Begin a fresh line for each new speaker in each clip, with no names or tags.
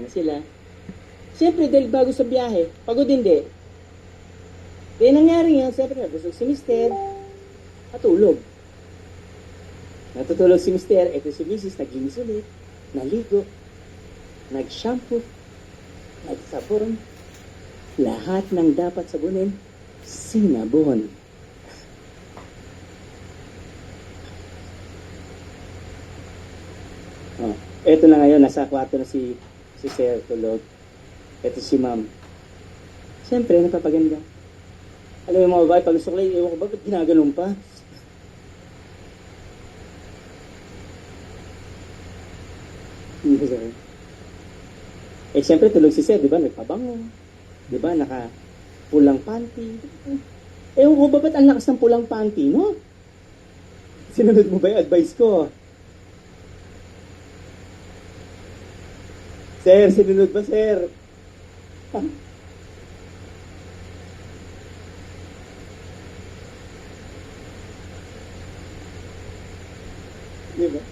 na sila. Siyempre, dahil bago sa biyahe, pagod hindi. Dahil nangyari yan, siyempre, nabusog si mister, natulog. Natutulog si mister, eto si misis, naglinis ulit, naligo, nag-shampoo, nagsabon, lahat ng dapat sabunin, sinabon. Oh, eto na ngayon, nasa kwarto na si Sir tulog. Eto si ma'am. Siyempre, napapaganda. Alam mo yung mga babae, pag suklay, ewan ko ba, ba't ginaganon pa? Eh, siyempre, tulog si Sir, di ba? Nagpabango. Di ba? Naka pulang panty. Ewan ko ba, ba't ang lakas ng pulang panty, no? Sinunod mo ba yung advice ko? Sir, sinunod ba, Sir? Di ba?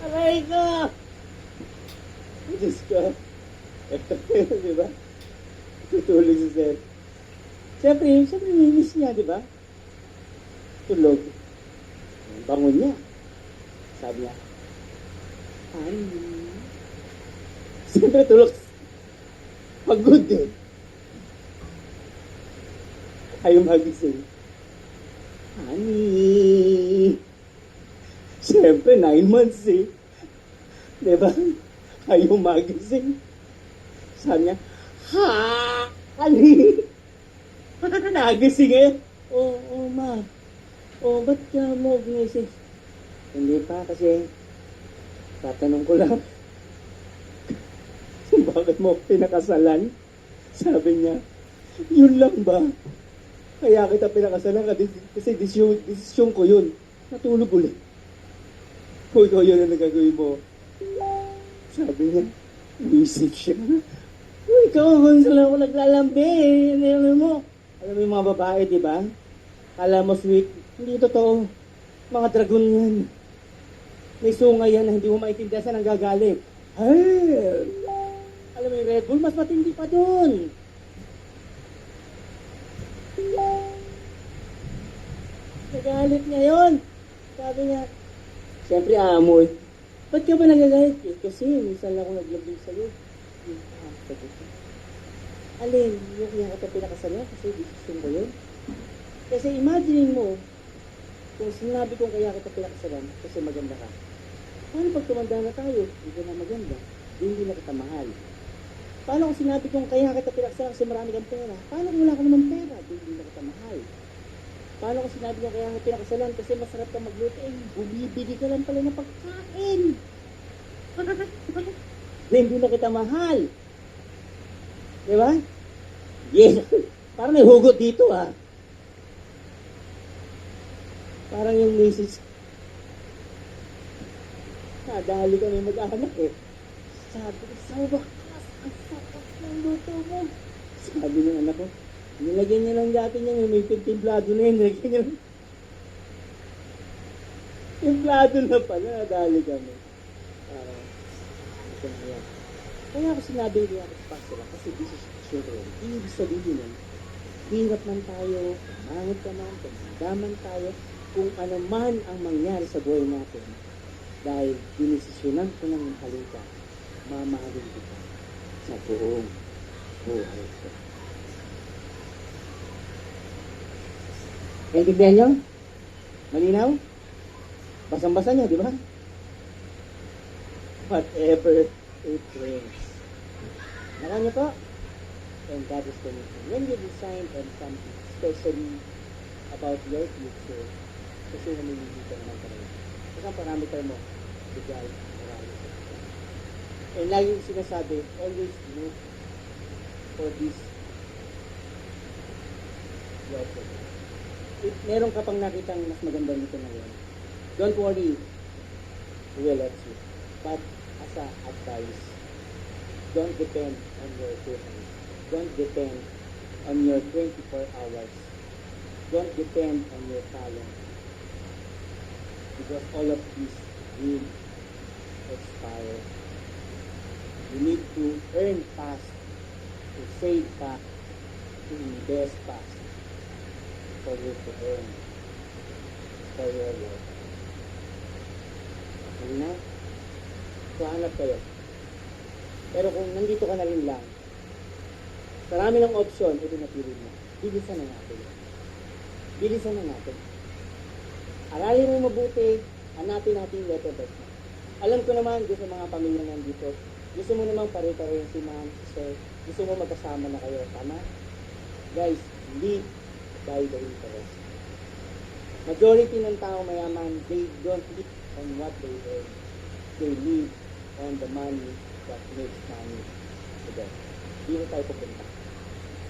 Aray ko! Diyos ko. Ito, di ba? Tutulog si Sir. Siyempre, miss niya, di ba? Tulog. Bangon niya. Sabi niya, honey. Siyempre, tulog. Pagod eh. Ayaw magising. Honey. Siyempre, 9 months eh. Diba? Ayaw magising. Sabi niya, ha? Honey. Nagising eh. Oo, ma. Oo, ba't ka mo ginising? Hindi pa kasi tatanong ko lang. Bakit mo pinakasalan? Sabi niya, yun lang ba? Kaya kita pinakasalan kasi desisyon ko yun. Natulog ulit. Kung ikaw yun ang nagagawin mo. Sabi niya, isip siya. Ikaw, kung saan ako naglalambi. Alam mo yung mga babae, di ba? Kala mo sweet. Hindi totoo. Mga dragon yan. May sungay yan na hindi mo maintindihan saan ang gagaling. Hey! Alam mo yung Red Bull, mas matindi pa dun. Nagalit niya yun. Sabi niya, siyempre aamoy. Ba't ka ba nagagalit? Kasi minsan lang ako naglabing sa'yo. Alin, yung kaya ka pinakasalan kasi decision ko yun. Kasi imagine mo, kung sinabi kong kaya kita pinakasalan kasi maganda ka. Paano pag tumanda na tayo, hindi ka na maganda, hindi na kita mahal. Paano kung sinabi kong kaya kita pinakasalan kasi marami kang pera? Paano kung wala ka naman pera, hindi na kita mahal? Paano kung sinabi kong kaya kita pinakasalan kasi masarap ka magluto, eh, bumibili ka lang pala ng pagkain. Hindi na kita mahal. Di ba? Yes. Parang may hugot dito ah. Parang yung misis. Nadali kami mag-anak eh. Sabi ko, sa wakas, ang sapat ng luto mo. Sabi ng anak ko, nilagyan niya lang dati niya, may timplado na yun, nilagyan niya lang. Timplado na pala, nadali kami. Kaya ako sinabi niya ako sa kasi this is children. Ibig sabihin nun, hirap man tayo, mangot ka man, pagdaman tayo, kung ano man ang mangyari sa buhay natin, dahil dinesisyonan ko ng mahalin ka, mamahalin kita sa buong buhay ko. Naintindihan niyo? Malinaw? Basang-basa niyo, di ba? Whatever it brings. Naka niyo po? And that is the mission. When you decide on something, especially about your future, kasi namimili ka naman talaga. Kasi ang parameter mo, bigay, marami sa ito. And lagi yung sinasabi, always look for this letter. If meron ka pang nakitang mas maganda nito ngayon, don't worry, we will let you. But as a advice, don't depend on your business. Don't depend on your 24 hours. Don't depend on your talent. Because all of this will expire. You need to earn fast, to save fast, to invest fast, for you to earn for your work. Ano na? So, hanap kayo. Pero kung nandito ka na rin lang, marami ng option, ito napili mo. Bilisan na natin. Bilisan na natin. Aralin mo mabuti, hanapin natin yung letter best mo. Alam ko naman, doon sa mga pamilya nandito, gusto mo namang pare-pareho si ma'am, sir, gusto mo magkasama na kayo, tama? Guys, live by the interest. Majority ng tao mayaman, they don't live on what they earn. They live on the money that makes money to them. Hindi tayo pupunta.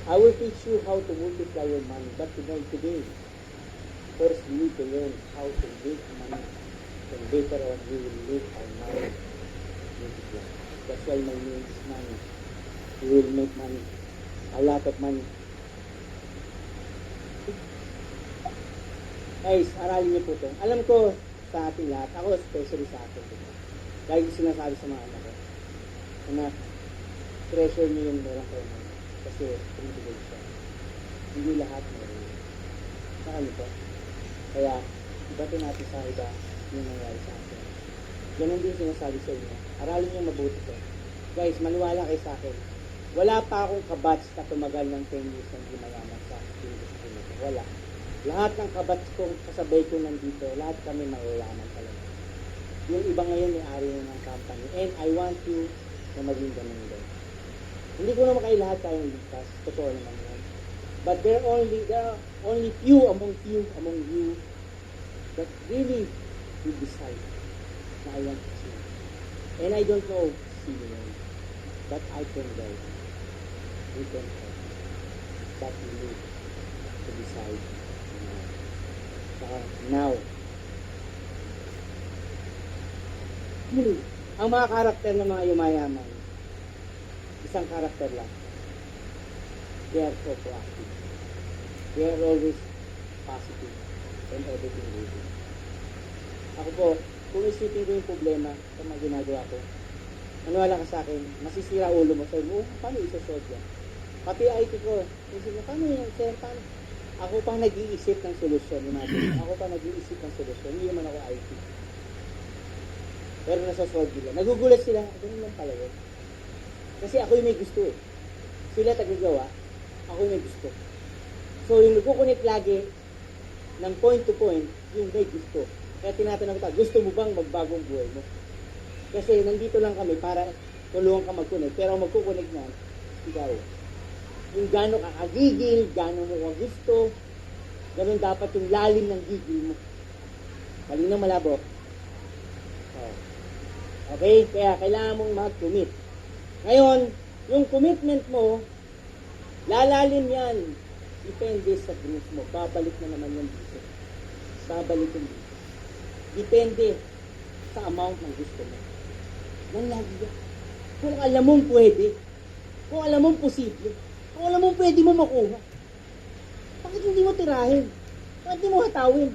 I will teach you how to multiply your money, but today, first we need to learn how to make money. And later on, we will make our money multiply. That's why my name is money. We will make money. A lot of money. Guys, aralin niyo po ito. Alam ko sa ating lahat, ako especially sa atin. Lagi ko sinasabi sa mga anak ko, anak, treasure niyo yung meron kayo ngayon. Kasi privilege siya. Hindi lahat meron. Saka niyo po. Kaya, ibatin natin sa iba yung nangyari sa atin. Ganun din sinasabi sa inyo. Aralin niyo mabuti ko. Guys, maniwala kayo sa akin. Wala pa akong kabats na tumagal ng 10 years ng mayaman sa industry nito. Wala. Lahat ng kabats kong kasabay ko nandito, lahat kami mayayaman talaga. Yung iba ngayon may-ari na ng company. And I want you na maging ganun din. Hindi ko naman kayo lahat kayong ligtas. Totoo naman yan. But there are only few among you that really will decide na I want to see. And I don't know see you, but I can go. We can go. But we need to decide now. Ang mga karakter ng mga yumayaman, isang karakter lang. They are so proactive. They are always positive and everything they do. Ako po, kung isipin ko yung problema sa mga ginagawa ko, maniwala ka sa akin, masisira ulo mo. Sabi mo, paano isa-solve yan? Pati IT ko, isip mo, paano yan, sir, paano? Ako pang nag-iisip ng solusyon. Ako pang nag-iisip ng solusyon. Hindi naman ako IT. Pero nasa-solve nila. Nagugulat sila, ganun lang pala yun. Kasi ako yung may gusto eh. Sila tagagawa, ako yung may gusto. So yung nagkukunik lagi ng point to point, yung may gusto. Kaya tinatanong kita, gusto mo bang magbagong buhay mo? Kasi nandito lang kami para tulungan ka mag-connect. Pero magkukunik na, ikaw. Yung gano'n ka kagigil, gano'n mo ka gusto, gano'n dapat yung lalim ng gigil mo. Malinaw malabo. Okay? Kaya kailangan mong mag-commit. Ngayon, yung commitment mo, lalalim yan. Depende sa growth mo. Babalik na naman yan dito. Babalik yan dito. Depende sa amount ng gusto mo. Nang lagi yan. Kung alam mong pwede, kung alam mong posible, kung alam mong pwede mo makuha, bakit hindi mo tirahin? Bakit hindi mo hatawin?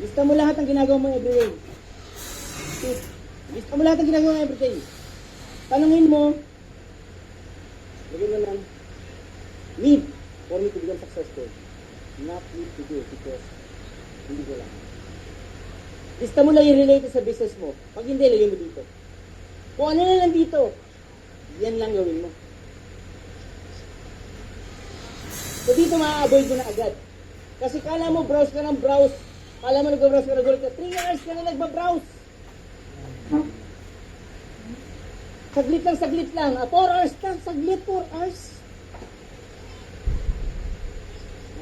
Lista mo lahat ng ginagawa mo everyday. Lista mo lahat ng ginagawa mo everyday. Tanungin mo, lagyan mo lang, need for me to become successful. Not need to do it because hindi ko lang. Lista mo lang yung related sa business mo. Pag hindi, lagyan mo dito. Kung ano na lang dito, yan lang gawin mo. So dito ma-avoid mo na agad. Kasi kala mo browse ka ng browse. Kala mo nag-browse ka, nagulit ka. 3 hours ka na nagba-browse. Saglit lang. 4 hours lang. Saglit, 4 hours.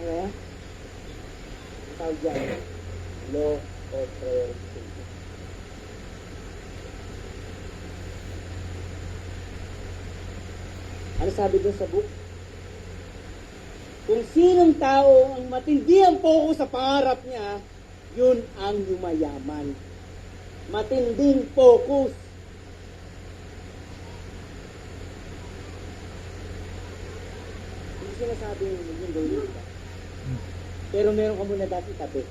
Okay? Ang tawag dyan. Law of prioritization. Ano sabi doon sa book? Kung sinong tao ang matindi ang focus sa pangarap niya, yun ang yumayaman. Matinding focus. Hindi sinasabi yung gawin ka. Pero meron ka muna dati tabi.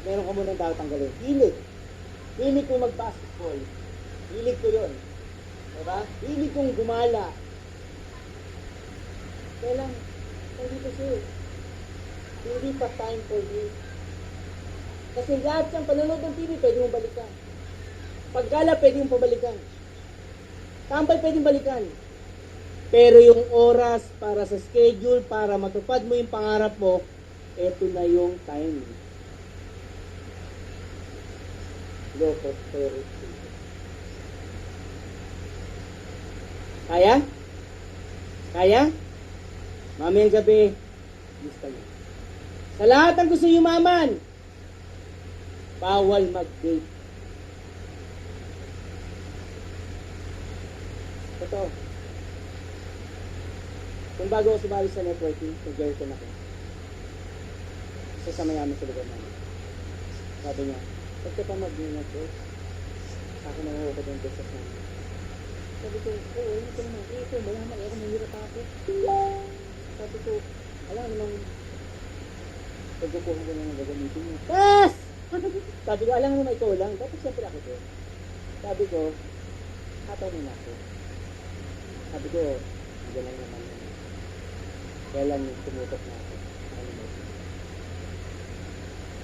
Meron ka muna dapat tanggalin. Hilig. Hilig kong mag-basketball. Hilig ko yun. Diba? Hilig kong gumala. Kaya lang, hindi kasi, hindi pa time for me. Kasi lahat ng panonood ng TV, pwede mong balikan. Paggala, pwede mong pabalikan. Tambay, pwede mong balikan. Pero yung oras para sa schedule, para matupad mo yung pangarap mo, eto na yung time. Law of priority. Kaya? Kaya? Mamayang gabi, lista niyo. Sa lahat ng gusto yumaman, bawal mag-date. Totoo. Kung bago ako sumali sa networking, nag-girlfriend ako. Isa sa mayaman sa lugar namin. Sabi niya, ba't ka pa mag-network? Sa akin naman ako ng business namin. Sabi ko, oo, hindi ko naman. Ito, malaman, ako mahirap ako. Sabi ko, alam namang, pagkukuha ko na ng gagamitin mo. Yes! Sabi ko, alam naman ikaw lang. Dapat siyempre ako to. Sabi ko, hataw mo na ako. Sabi ko, hindi lang naman yun. Kaya lang yung tumutok na ako. Ano mo?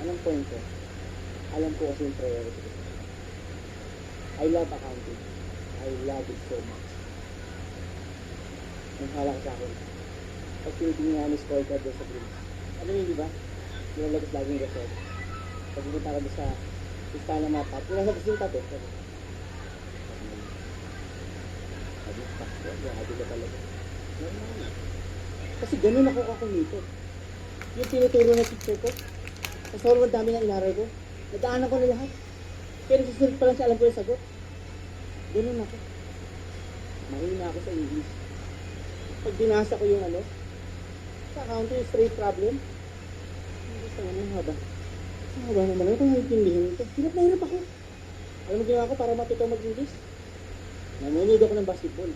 Anong point ko? Alam ko kasi yung priority ko. I love accounting. I love it so much. Ang hala ko sa akin. Pag tinitingnan ni scorecard doon sa green. Ano yun, di ba? Nilalagos lagi yung result. Pag pumunta ka doon sa listahan ng mapa, nilalagos yung tato. Sabi ko, habi ka talaga. Normal. Kasi ganun ako kakumito. Yung tinuturo na teacher ko, sa sobrang dami ng inaral ko, nadaanan ko na lahat. Pero susunod pa lang siya, alam ko yung sagot. Ganun ako. Mahina ako sa English. Pag binasa ko yung sa accounting, straight problem, hindi sa ano, haba. Haba naman ako, kung naiintindihin ito. Hirap ako. Alam mo ginawa ko para matuto mag-English? Nanonood ako ng basketball.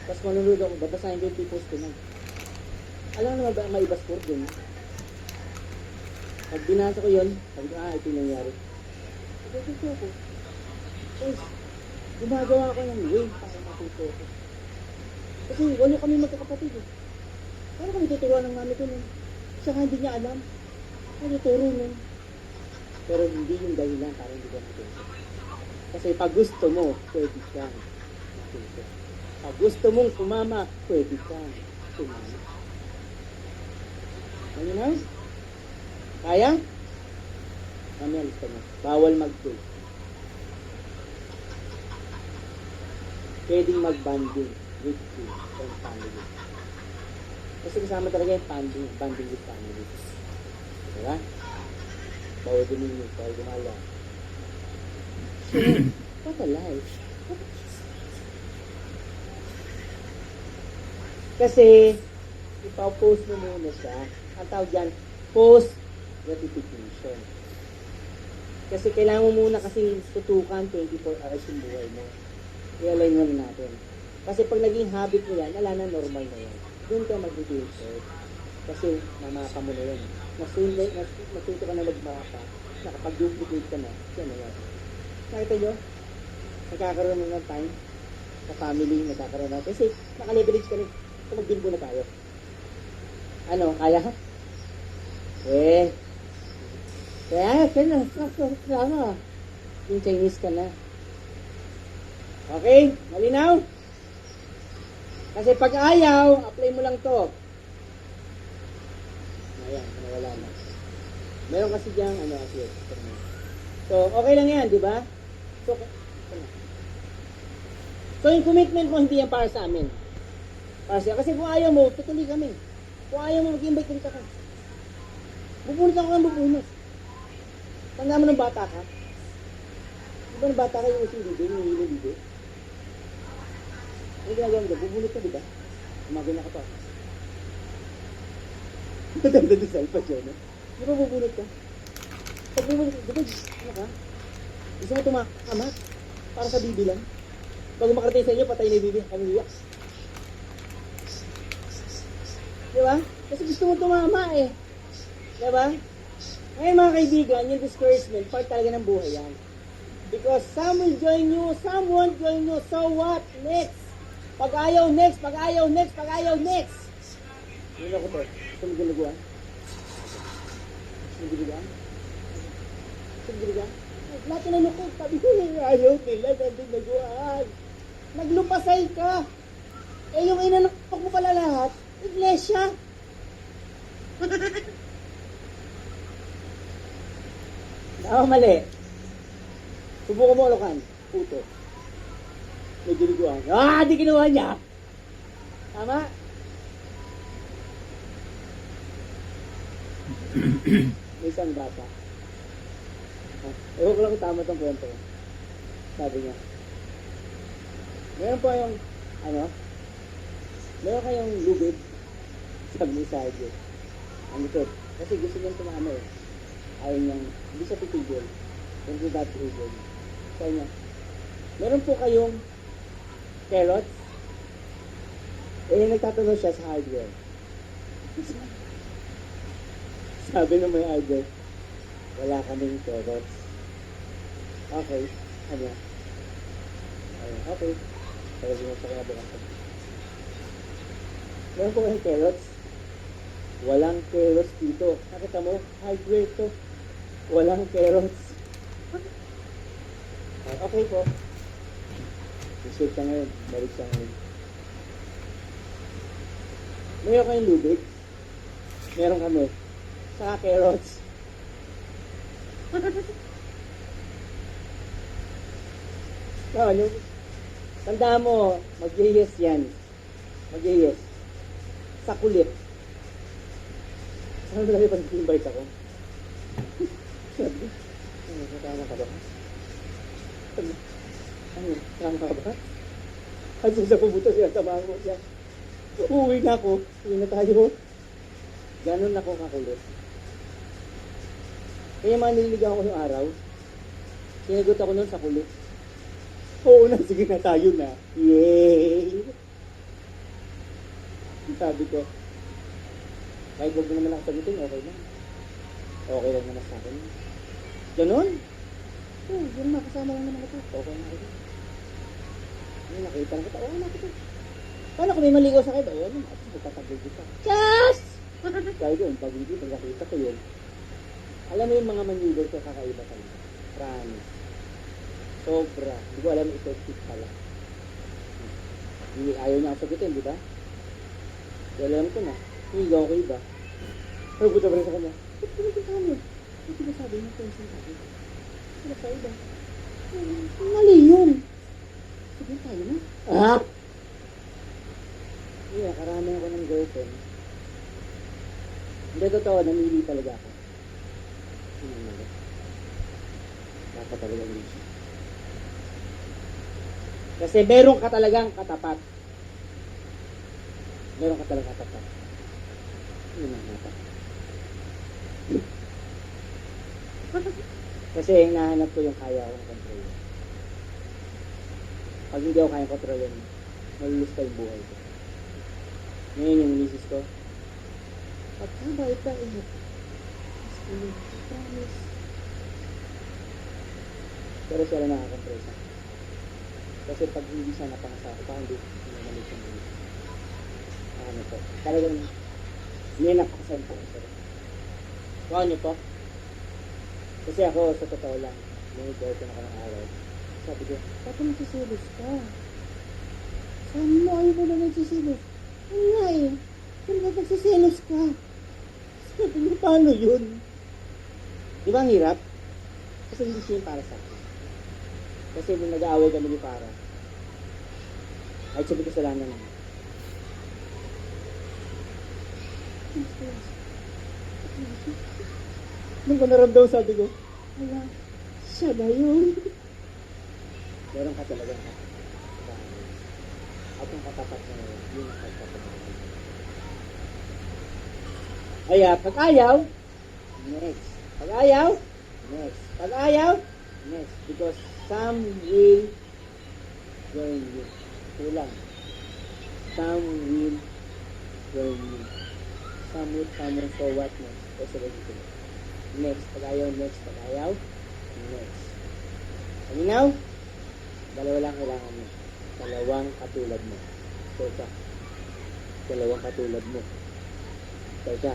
Tapos manunod ako, babasahin ko yung people's tonight. Alam naman ba may iba sport din? Pag binasa ko yun, sabi ko, ito yung nangyari. Pagkakito ako. Guys, gumagawa ako ng way para matuto ako. Kasi wala kami magkakapatid eh. Paano kami tuturuan ng mami ko nun? Siya hindi niya alam. Ano turo nun? Pero hindi yung dahilan para hindi ka matuto. Kasi pag gusto mo, pwede kang matuto. Pag gusto mong sumama, pwede kang sumama. Ano na? Kaya? Kami alis ka na. Bawal mag-date. Pwedeng mag-banding with you and family. Kasi kasama talaga yung banding with family. Diba? Bawal dumingin, bawal gumala. So, what a life. Kasi, ipa-post mo muna siya. Ang tawag dyan, post gratification. Kasi kailangan mo muna kasi tutukan 24 hours yung buhay mo. I-align mo natin. Kasi pag naging habit mo yan, wala na, normal na yan. Doon ka mag-date. Kasi mamapa mo na yan. Matuto ka na magmapa. Nakapag-duplicate ka na. Yan na yan. Nakita nyo? Nagkakaroon na ng time sa family, nagkakaroon na. Kasi naka-leverage ka rin. So mag-bimbo na tayo. Ano, kaya? Kaya na. Yung Chinese ka na. Okay? Malinaw? Kasi pag ayaw, apply mo lang to. Ayan, wala na. Meron kasi diyang, So, okay lang yan, di ba? So, yung commitment mo, hindi yan para sa amin. Kasi kung ayaw mo, tutuloy kami. Kung ayaw mo, mag-invite ulit ako. Bubunot ako ng bubunot. Tanda mo ng bata ka? Di ba ng bata ka yung using libe, yung hilo libe? Ano ginagawa mo? Bubunot ka, di ba? Umagay na ka pa. Maganda din sa iPad yun, no? Di ba bubunot ka? Pag bubunot ka, di ba, ano ka? Gusto mo tumakamot? Para sa bibi lang? Pag makarating sa inyo, patay na yung bibi. Kami iyak. Di ba? Kasi gusto mo tumama eh. Di ba? Ngayon mga kaibigan, yung discouragement, part talaga ng buhay yan.
Because some will join you, some won't join you. So what? Next. Pag ayaw, next. Pag ayaw, next. Pag ayaw, next. Yun ako to. Gusto mo ginagawa? Gusto mo ginagawa? Gusto mo ginagawa? Lahat na nalukog. Sabi ko, ayaw nila na ginagawa. Naglupasay ka. Eh, yung inanapok mo pala lahat, iglesia. Mali. Subukan mo ulokan. Puto. May ginagawa. Di ginawa niya. Tama? May isang bata. Ewan ko lang kung tama itong kwento. Sabi niya. Meron po yung, meron kayong lubid. Sabi niya sa akin. Ang likod. Kasi gusto niyang tumama eh. Ayaw niyang, hindi siya titigil. Hindi dapat titigil. Sabi niya, meron po kayong carrots? Eh, nagtatanong siya sa hardware. Sabi ng may hardware, wala kaming carrots. Okay. Ano yan? Ayun, okay. Pero mo sa kinabukasan. Meron po kayong carrots? Walang carrots dito. Nakita mo? Hardware to. Walang carrots. Okay po. Isip ka ngayon. Balik siya ngayon. Meron kayong lubid? Meron kami. Saka carrots. Ano? Tandaan mo, mag-yes yan. Mag-yes. Sa kulit. Ano na pag invite ako? Sabi, kasama ka ba? Kasama ka ba? Kasi sa pumunta siya, samahan ko siya. Uwi na ako. Uwi na tayo. Ganon ako kakulit. Kaya maniligaw ako yung araw. Sinagot ako nun sa kulit. Oo na, sige na tayo na. Yay! Sabi ko, kahit huwag mo naman ako sagutin, okay lang. Okay lang naman sa akin. Ganon? Oo, yun na, kasama lang naman ito. Okay na ako. Ay, nakita na kita. Oo, nakita. Paano kung may maligaw sa akin? Oo, naman. At magtatagol kita. Yes! Sabi ko, pag hindi, pagkakita ko yun. Alam mo yung mga manligaw ko, kakaiba talaga. Promise. Sobra. Hindi ko alam, effective pala. Ayaw niya ako sagutin, di ba? Kaya alam ko na. Higaw ko iba. Pero buta pa rin sa kanya. Ba't pinagkita mo? Ba't sinasabi mo kung saan sabi? Wala sa iba. Mali yun. Sige tayo na. Hindi, nakarami ako ng girlfriend. Hindi totoo, namili talaga ako. Dapat talaga hindi siya. Kasi meron ka talagang katapat. Meron ka talagang katapat. Yun ang dapat. Kasi hinahanap ko yung kaya akong control. Pag hindi ako kaya kontrolin, malulus pa yung buhay ko. Ngayon yung misis ko, at ba ito eh? Promise. Pero siya lang nakakontrol sa akin. Kasi pag hindi siya napangasa ko, parang hindi naman siya mga ano po. Talagang hindi napakasan po. Kung ano po? Kasi ako, sa totoo lang, may girlfriend ako ng araw. Sabi ko, ba't nagsisilos ka? Saan mo ayaw mo na nagsisilos? Ano nga eh? Kung ba't nagsisilos ka? Sabi mo, paano yun? Di ba ang hirap? Kasi hindi siya yung para sa akin. Kasi nung nag-aaway kami ni Para, ay sabi ko sa lana naman. Nung ko naramdaman, sabi ko, ala, siya na yun. Meron ka talaga ha. At yung katapat na yun ang katapat na yun. Kaya, pag ayaw, next. Pag ayaw, next. Pag ayaw, next. Because some will join you. Kulang. Some will join you. Some will come and so what next? Kasi ready to next. Pag ayaw, next. Pag ayaw, next. Malinaw? Dalawa lang kailangan mo. Dalawang katulad mo. Teka. Dalawang katulad mo. Teka.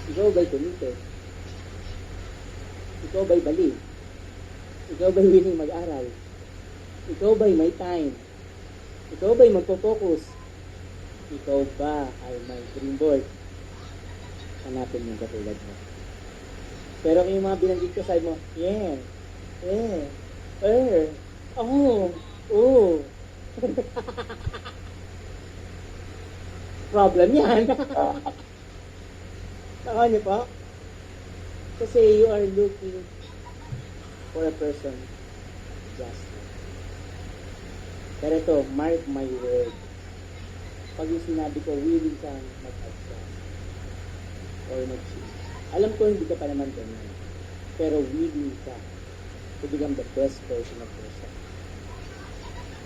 Ikaw ba'y kumite? Ikaw ba'y bali? Ikaw ba'y willing mag-aral? Ikaw ba'y may time? Ikaw ba'y magpo-focus? Ikaw ba ay may dream board? Hanapin yung katulad mo. Pero kung yung mga binanggit ko sa'yo mo, yeah, oh. Problem yan. Saka niyo po? Kasi you are looking for a person just like. Pero ito, mark my word. Pag yung sinabi ko, willing kang mag-adjust or mag-change. Alam ko hindi ka pa naman ganyan. Pero willing ka to become the best version of yourself.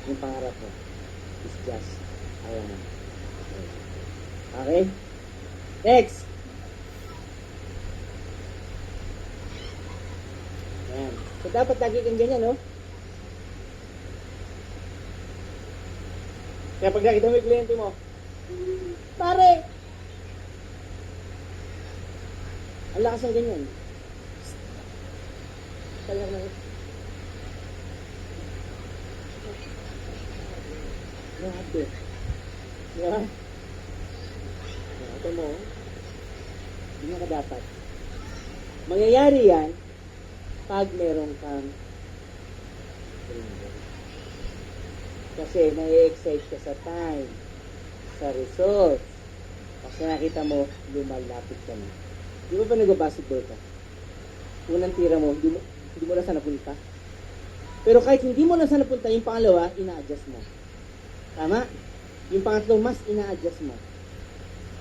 Yung pangarap mo is just around. Okay? Next! Ayan. So, dapat lagi kang ganyan, no? Kaya pag nakita mo yung kliyente mo, pare! Ang lakas ng ganyan. Kaya na. Grabe. Diba? Ito mo. Hindi nga dapat. Mangyayari yan pag meron kang kasi nai-excite ka sa time, sa results. Kasi nakita mo, lumalapit ka na. Di ba ba nag-basketball ka? Unang tira mo, hindi mo na sana napunta. Pero kahit hindi mo na sana napunta, yung pangalawa, ina-adjust mo. Tama? Yung pangatlo, mas ina-adjust mo.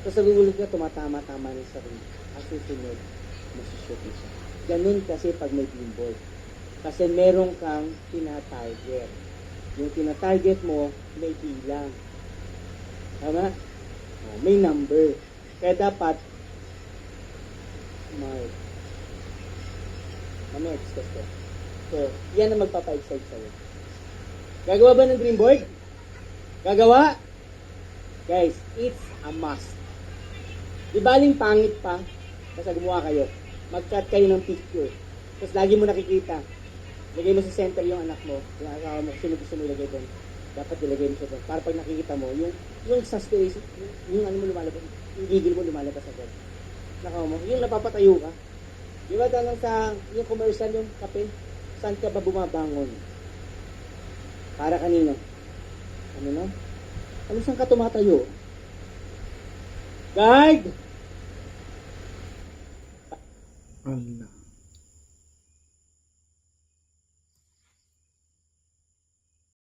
So sa gugulat ka, tumatama-tama na sa rin. Ang susunod, masushoot mo siya. Ganun kasi pag may team board. Kasi meron kang tina-target. Yung tina-target mo, may bilang. Tama? May number. Kaya dapat, mamaya discuss ko. So, yan ang magpapa-excite sa'yo. Gagawa ba ng dream board? Gagawa? Guys, it's a must. Di baling pangit pa, basta gumawa kayo. Mag-cut kayo ng picture. Tapos lagi mo nakikita. Lagay mo sa center yung anak mo, yung asawa mo, sino gusto mo ilagay doon. Dapat ilagay mo siya doon. Para pag nakikita mo, yung sa space, yung ano mo lumalabas, yung gigil mo lumalabas agad. Nakaw mo, yung napapatayo ka. Di ba tanong sa yung commercial, yung kape, saan ka ba bumabangon? Para kanino? Ano no? Ano saan ka tumatayo? Guard!
Allah.